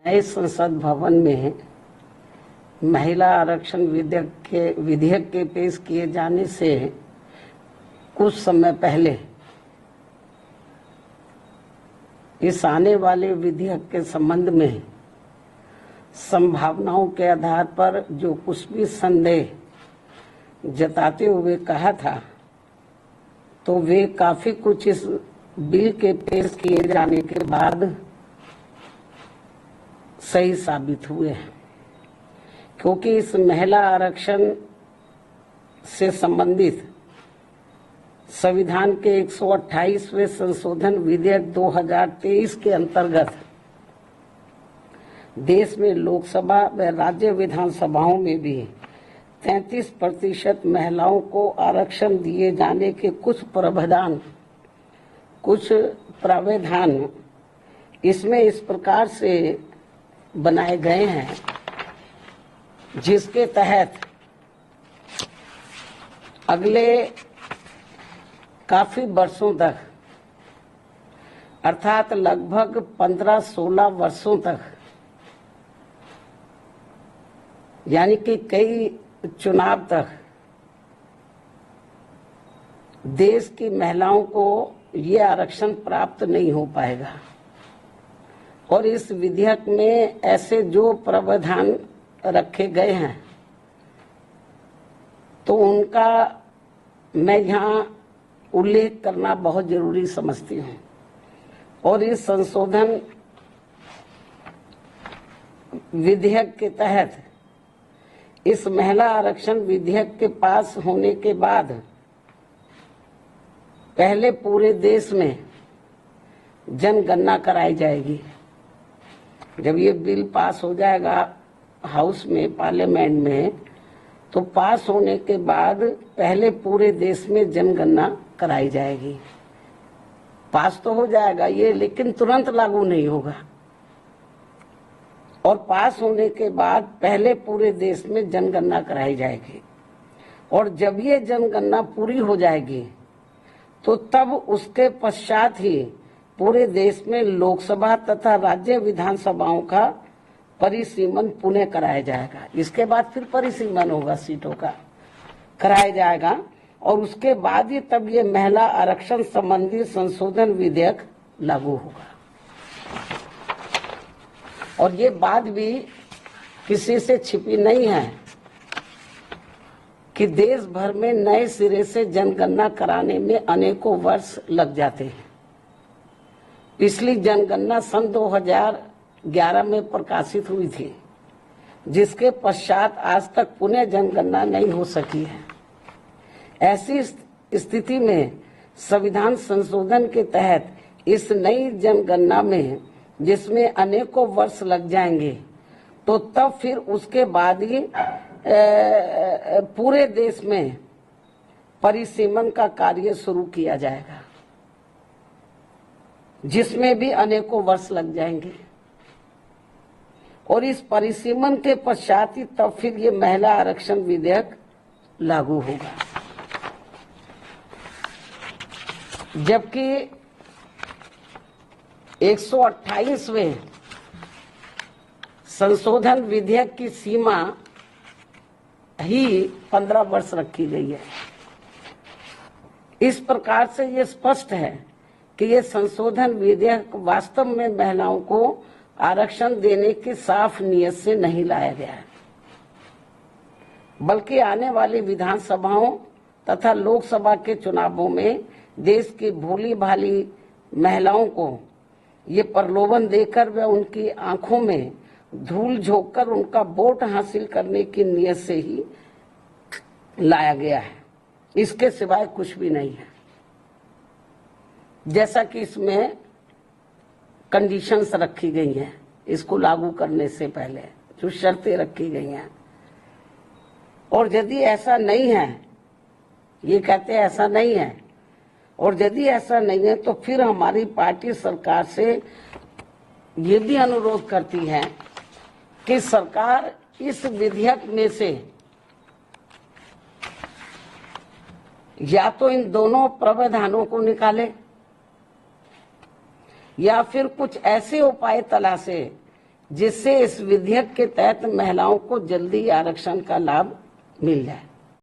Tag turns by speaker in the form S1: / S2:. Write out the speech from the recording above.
S1: नए संसद भवन में महिला आरक्षण विधेयक के पेश किए जाने से कुछ समय पहले इस आने वाले विधेयक के संबंध में संभावनाओं के आधार पर जो कुछ भी संदेह जताते हुए कहा था, तो वे काफी कुछ इस बिल के पेश किए जाने के बाद सही साबित हुए हैं, क्योंकि इस महिला आरक्षण से संबंधित संविधान के 128वें संशोधन विधेयक 2023 के अंतर्गत देश में लोकसभा व राज्य विधानसभाओं में भी 33% महिलाओं को आरक्षण दिए जाने के कुछ प्रावधान इसमें इस प्रकार से बनाए गए हैं, जिसके तहत अगले काफी वर्षों तक, अर्थात लगभग 15-16 वर्षों तक, यानी कि कई चुनाव तक देश की महिलाओं को ये आरक्षण प्राप्त नहीं हो पाएगा। और इस विधेयक में ऐसे जो प्रावधान रखे गए हैं, तो उनका मैं यहाँ उल्लेख करना बहुत जरूरी समझती हूँ। और इस संशोधन विधेयक के तहत इस महिला आरक्षण विधेयक के पास होने के बाद पहले पूरे देश में जनगणना कराई जाएगी। जब ये बिल पास हो जाएगा हाउस में, पार्लियामेंट में, तो पास होने के बाद पहले पूरे देश में जनगणना कराई जाएगी। पास तो हो जाएगा ये, लेकिन तुरंत लागू नहीं होगा। और पास होने के बाद पहले पूरे देश में जनगणना कराई जाएगी। और जब ये जनगणना पूरी हो जाएगी, तो तब उसके पश्चात ही पूरे देश में लोकसभा तथा राज्य विधानसभाओं का परिसीमन पुनः कराया जाएगा। इसके बाद फिर परिसीमन होगा, सीटों का कराया जाएगा। और उसके बाद ही तब ये महिला आरक्षण संबंधी संशोधन विधेयक लागू होगा। और ये बात भी किसी से छिपी नहीं है कि देश भर में नए सिरे से जनगणना कराने में अनेकों वर्ष लग जाते हैं। पिछली जनगणना सन 2011 में प्रकाशित हुई थी, जिसके पश्चात आज तक पुनः जनगणना नहीं हो सकी है। ऐसी स्थिति में संविधान संशोधन के तहत इस नई जनगणना में, जिसमें अनेकों वर्ष लग जाएंगे, तो तब फिर उसके बाद ही पूरे देश में परिसीमन का कार्य शुरू किया जाएगा, जिसमें भी अनेकों वर्ष लग जाएंगे। और इस परिसीमन के पश्चात ही तब फिर ये महिला आरक्षण विधेयक लागू होगा। जबकि 128वें संशोधन विधेयक की सीमा ही 15 वर्ष रखी गई है। इस प्रकार से ये स्पष्ट है कि ये संशोधन विधेयक वास्तव में महिलाओं को आरक्षण देने की साफ नीयत से नहीं लाया गया है, बल्कि आने वाली विधानसभाओं तथा लोकसभा के चुनावों में देश की भोली भाली महिलाओं को ये प्रलोभन देकर व उनकी आंखों में धूल झोंककर उनका वोट हासिल करने की नीयत से ही लाया गया है। इसके सिवाय कुछ भी नहीं है। जैसा कि इसमें कंडीशंस रखी गई हैं, इसको लागू करने से पहले जो शर्तें रखी गई हैं। और यदि ऐसा नहीं है, ये कहते हैं ऐसा नहीं है, और यदि ऐसा नहीं है, तो फिर हमारी पार्टी सरकार से ये भी अनुरोध करती है कि सरकार इस विधेयक में से या तो इन दोनों प्रावधानों को निकाले, या फिर कुछ ऐसे उपाय तलाशे जिससे इस विधेयक के तहत महिलाओं को जल्दी आरक्षण का लाभ मिल जाए।